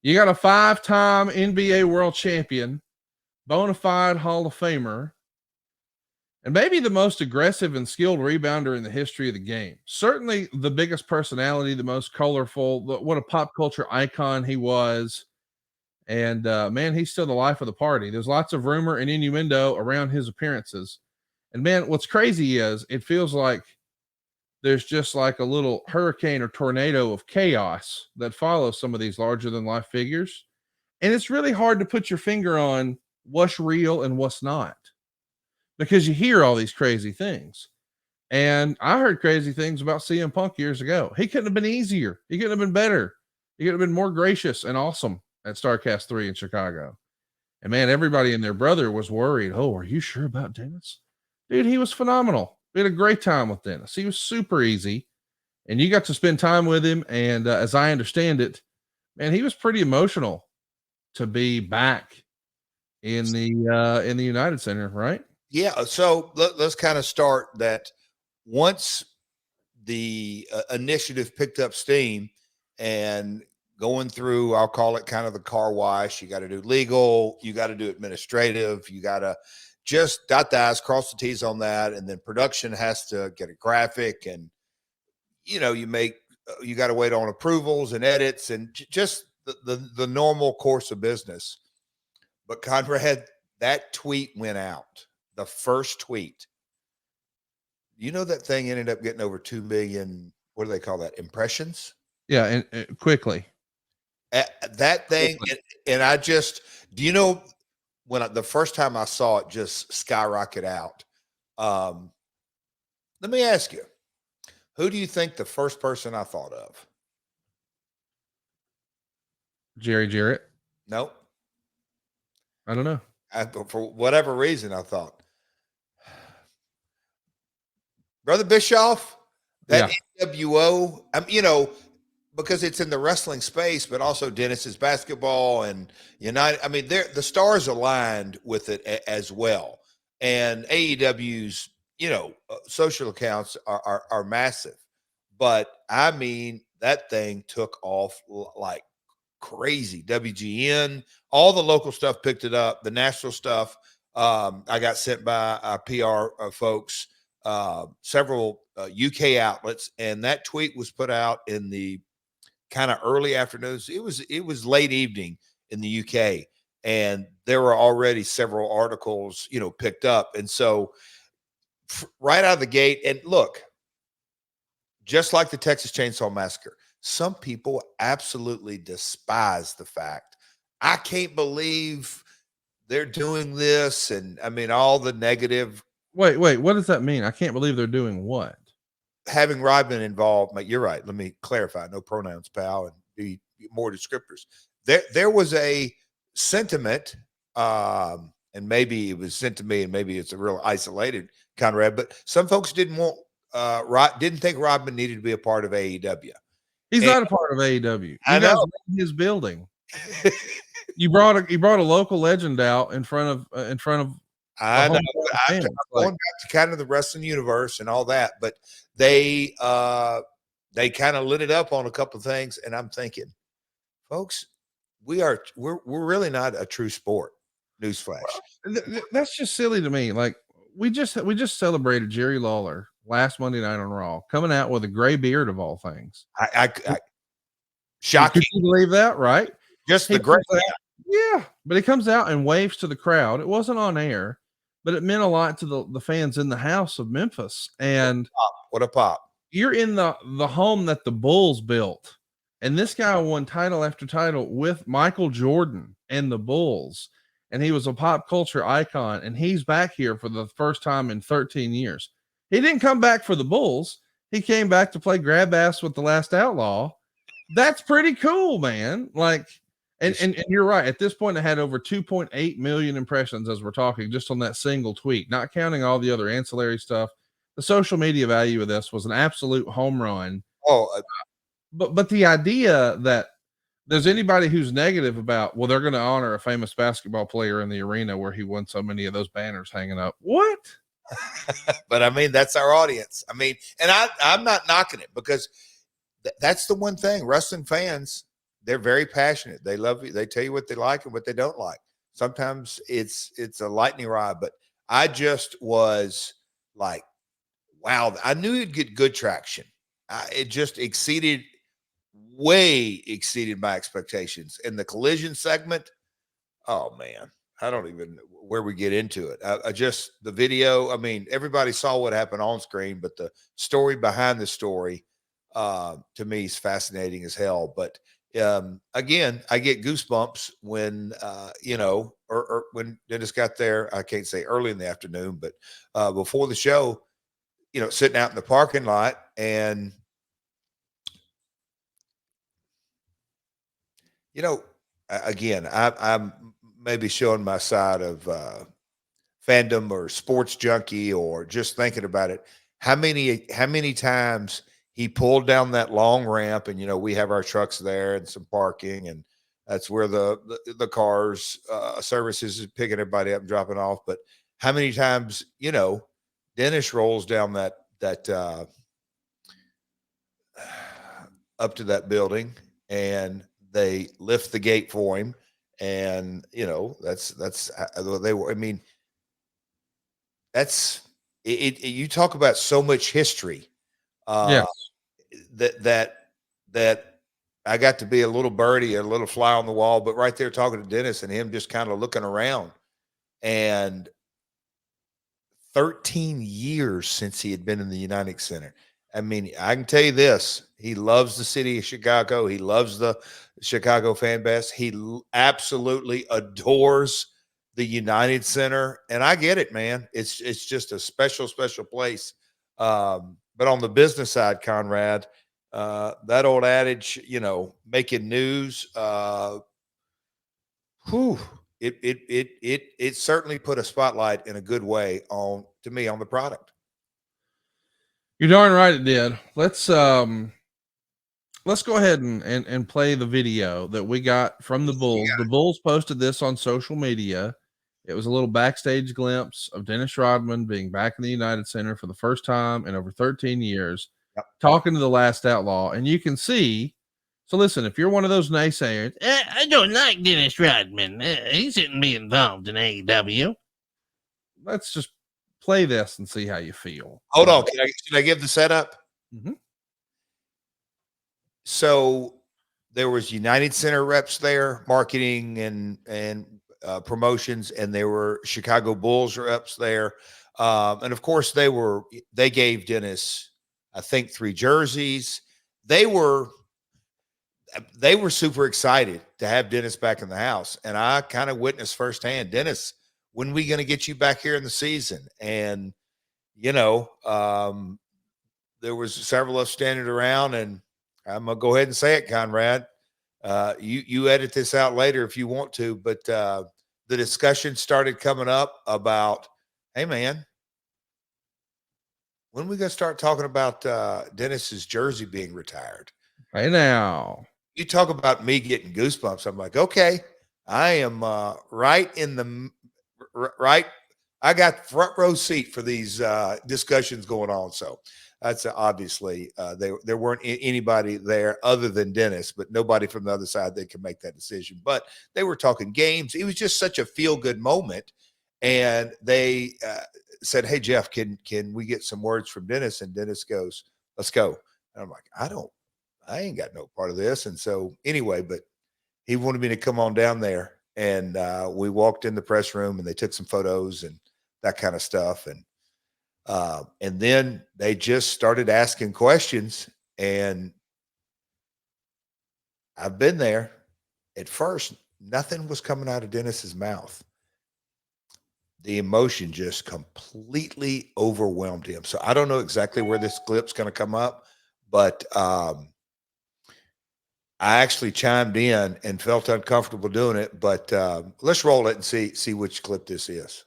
You got a 5-time NBA world champion, bona fide Hall of Famer, and maybe the most aggressive and skilled rebounder in the history of the game. Certainly the biggest personality, the most colorful, what a pop culture icon he was. And man, he's still the life of the party. There's lots of rumor and innuendo around his appearances. And man, what's crazy is it feels like there's just like a little hurricane or tornado of chaos that follows some of these larger than life figures. And it's really hard to put your finger on what's real and what's not, because you hear all these crazy things. And I heard crazy things about CM Punk years ago. He couldn't have been easier. He couldn't have been better. He could have been more gracious and awesome at StarCast 3 in Chicago. And man, everybody and their brother was worried. Oh, are you sure about Dennis? Dude, he was phenomenal. We had a great time with Dennis. He was super easy. And you got to spend time with him. And as I understand it, man, he was pretty emotional to be back in the United Center, right? Yeah. So let's kind of start that. Once the initiative picked up steam and going through, I'll call it kind of the car wash. You got to do legal, you got to do administrative, you got to just dot the I's, cross the T's on that. And then production has to get a graphic, and, you know, you got to wait on approvals and edits and just the normal course of business. But Conrad, that tweet went out, the first tweet. You know, that thing ended up getting over 2 million, what do they call that, impressions? Yeah, and quickly. That thing, and I just, do you know, when the first time I saw it just skyrocket out, let me ask you, who do you think the first person I thought of? Jarrett? Nope. I don't know. For whatever reason, I thought, Brother Bischoff, that NWO, you know, because it's in the wrestling space, but also Dennis's basketball and United. I mean, the stars aligned with it as well. And AEW's, you know, social accounts are massive. But I mean, that thing took off like crazy. WGN, all the local stuff picked it up. The national stuff, I got sent by PR folks. Several UK outlets, and that tweet was put out in the kind of early afternoons. It was late evening in the UK, and there were already several articles, you know, picked up. And so right out of the gate, and look, just like the Texas Chainsaw Massacre, some people absolutely despise the fact, I can't believe they're doing this, and I mean all the negative. Wait, what does that mean? I can't believe they're doing what? Having Rodman involved, but you're right. Let me clarify. No pronouns, pal, and be more descriptors. There was a sentiment, and maybe it was sent to me, and maybe it's a real isolated Conrad, but some folks didn't think Rodman needed to be a part of AEW. He's not a part of AEW. You I guys know. in his building. You brought a local legend out in front of. I know. I'm going back to kind of the wrestling universe and all that, but they kind of lit it up on a couple of things, and I'm thinking, folks, we're really not a true sport. Newsflash. That's just silly to me. Like we just celebrated Jerry Lawler last Monday night on Raw, coming out with a gray beard of all things. I shocking. Could you believe that? Right? Just the gray. Yeah, but he comes out and waves to the crowd. It wasn't on air, but it meant a lot to the fans in the house of Memphis. And what a pop. You're in the home that the Bulls built. And this guy won title after title with Michael Jordan and the Bulls. And he was a pop culture icon. And he's back here for the first time in 13 years. He didn't come back for the Bulls. He came back to play grab ass with the Last Outlaw. That's pretty cool, man. Like, and you're right. At this point, it had over 2.8 million impressions as we're talking, just on that single tweet, not counting all the other ancillary stuff. The social media value of this was an absolute home run. But the idea that there's anybody who's negative about, well, they're going to honor a famous basketball player in the arena where he won so many of those banners hanging up. What? But I mean, that's our audience. I mean, and I'm not knocking it, because that's the one thing wrestling fans, they're very passionate. They love you. They tell you what they like and what they don't like. Sometimes it's a lightning rod, but I just was like, wow, I knew you'd get good traction. It just way exceeded my expectations. In the collision segment, oh man, I don't even know where we get into it. I just, the video, I mean, everybody saw what happened on screen, but the story behind the story, to me, is fascinating as hell. But again, I get goosebumps when, or when Dennis got there. I can't say early in the afternoon, but before the show, sitting out in the parking lot, and again, I'm maybe showing my side of fandom or sports junkie, or just thinking about it. How many times he pulled down that long ramp, and we have our trucks there and some parking, and that's where the cars services is picking everybody up and dropping off. But how many times Dennis rolls down that up to that building, and they lift the gate for him, and that's they were. I mean, that's it. You talk about so much history. Yes. That I got to be a little birdie, a little fly on the wall, but right there talking to Dennis and him just kind of looking around, and 13 years since he had been in the United Center. I mean, I can tell you this, he loves the city of Chicago. He loves the Chicago fan base. He absolutely adores the United Center. And I get it, man. It's just a special, special place. But on the business side, Conrad, that old adage, making news, it certainly put a spotlight in a good way on the product. You're darn right it did. Let's go ahead and play the video that we got from the Bulls. The Bulls posted this on social media. It was a little backstage glimpse of Dennis Rodman being back in the United Center for the first time in over 13 years, talking to the Last Outlaw. And you can see, so listen, if you're one of those naysayers, I don't like Dennis Rodman. He shouldn't be involved in AEW. Let's just play this and see how you feel. Hold on. Should I give the setup? Mm-hmm. So there was United Center reps there, marketing and promotions, and there were Chicago Bulls reps there. And of course they gave Dennis, I think, 3 jerseys. They were super excited to have Dennis back in the house. And I kind of witnessed firsthand, Dennis, when are we going to get you back here in the season? And, there was several of us standing around, and I'm going to go ahead and say it, Conrad. You edit this out later if you want to, but the discussion started coming up about, hey, man, when are we going to start talking about Dennis's jersey being retired? Hey, now. You talk about me getting goosebumps. I'm like, okay, I am right in the right. I got front row seat for these discussions going on. So that's obviously there weren't anybody there other than Dennis, but nobody from the other side that could make that decision. But they were talking games. It was just such a feel good moment. And they said, hey, Jeff, can we get some words from Dennis? And Dennis goes, let's go. And I'm like, I ain't got no part of this. And so anyway, but he wanted me to come on down there, and we walked in the press room, and they took some photos and that kind of stuff. And then they just started asking questions, and I've been there. At first, nothing was coming out of Dennis's mouth. The emotion just completely overwhelmed him. So I don't know exactly where this clip's going to come up, but I actually chimed in and felt uncomfortable doing it, but let's roll it and see which clip this is.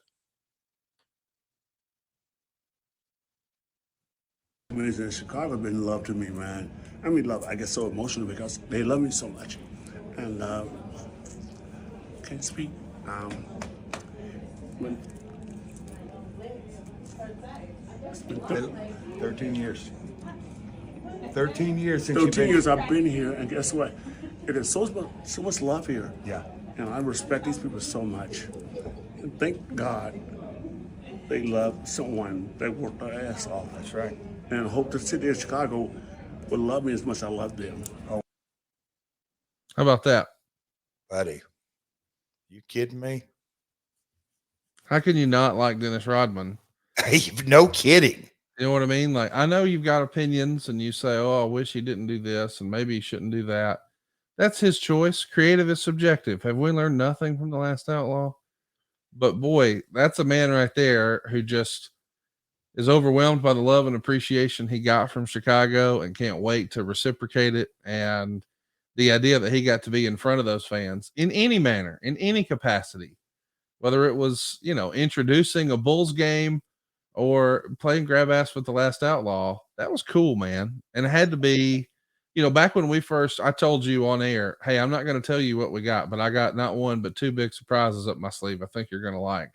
In Chicago have been love to me, man. I mean, love. I get so emotional because they love me so much, and can't speak. It's been 13 years. 13 years since 13 years I've been here, and guess what? It is so much love here. Yeah. And I respect these people so much. And thank God they love someone that worked their ass off. That's right. And I hope the city of Chicago will love me as much as I love them. How about that? Buddy, you kidding me? How can you not like Dennis Rodman? Hey, no kidding. You know what I mean? Like, I know you've got opinions and you say, oh, I wish he didn't do this and maybe he shouldn't do that. That's his choice. Creative is subjective. Have we learned nothing from The Last Outlaw? But boy, that's a man right there who just is overwhelmed by the love and appreciation he got from Chicago and can't wait to reciprocate it. And the idea that he got to be in front of those fans in any manner, in any capacity, whether it was, you know, introducing a Bulls game or playing grab ass with The Last Outlaw, that was cool, man. And it had to be, you know, back when I told you on air, hey, I'm not going to tell you what we got, but I got not one, but two big surprises up my sleeve I think you're going to like.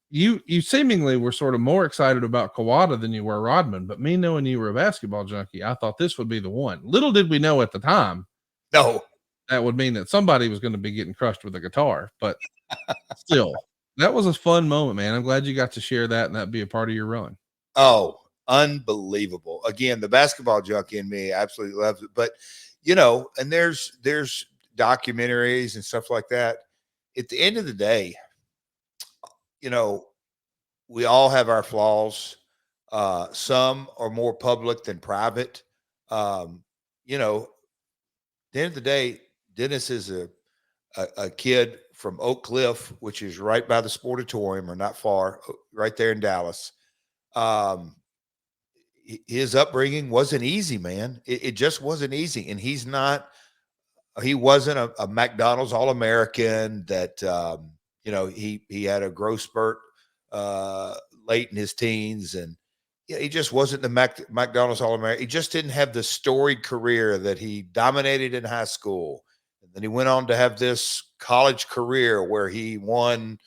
You seemingly were sort of more excited about Kawada than you were Rodman, but me knowing you were a basketball junkie, I thought this would be the one. Little did we know at the time. No. That would mean that somebody was going to be getting crushed with a guitar, but still, that was a fun moment, man. I'm glad you got to share that and that be a part of your run. Oh, unbelievable. Again, the basketball junkie in me absolutely loves it. But, you know, and there's documentaries and stuff like that. At the end of the day, you know, we all have our flaws. Some are more public than private. You know, at the end of the day, Dennis is a kid from Oak Cliff, which is right by the Sportatorium or not far, right there in Dallas. His upbringing wasn't easy, man. It just wasn't easy. And he wasn't a McDonald's All-American that, you know, he had a growth spurt late in his teens. And yeah, he just wasn't the McDonald's All-American. He just didn't have the storied career that he dominated in high school. And then he went on to have this college career where he won,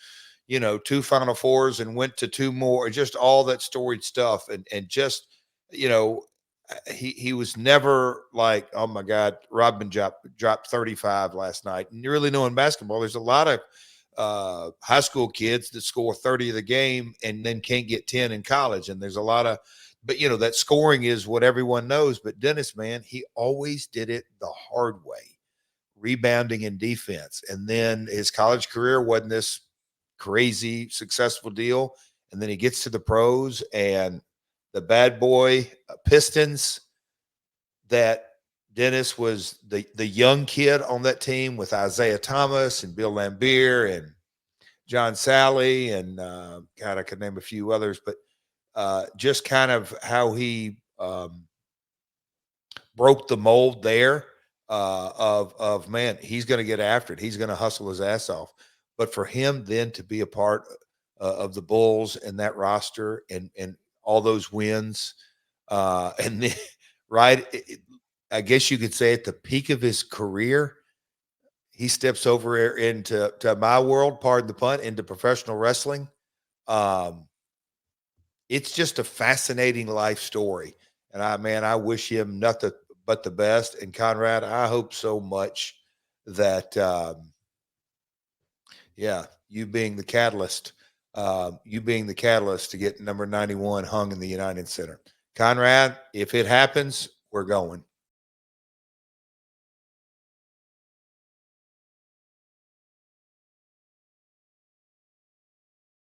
you know, 2 Final Fours and went to 2 more, just all that storied stuff. And just, you know, he was never like, oh my God, Rodman dropped 35 last night. And you really know in basketball, there's a lot of high school kids that score 30 of the game and then can't get 10 in college. And there's a lot of, but you know, that scoring is what everyone knows. But Dennis, man, he always did it the hard way, rebounding and defense. And then his college career wasn't this crazy successful deal. And then he gets to the pros and the bad boy Pistons, that Dennis was the young kid on that team with Isaiah Thomas and Bill Laimbeer and John Sally and God, I could name a few others, but just kind of how he broke the mold there of man, he's going to get after it. He's going to hustle his ass off. But for him then to be a part of the Bulls and that roster and all those wins, and then right, I guess you could say at the peak of his career, he steps over into my world, pardon the pun, into professional wrestling. It's just a fascinating life story. And I wish him nothing but the best. And Conrad, I hope so much that, you being the catalyst to get number 91 hung in the United Center. Conrad, if it happens, we're going.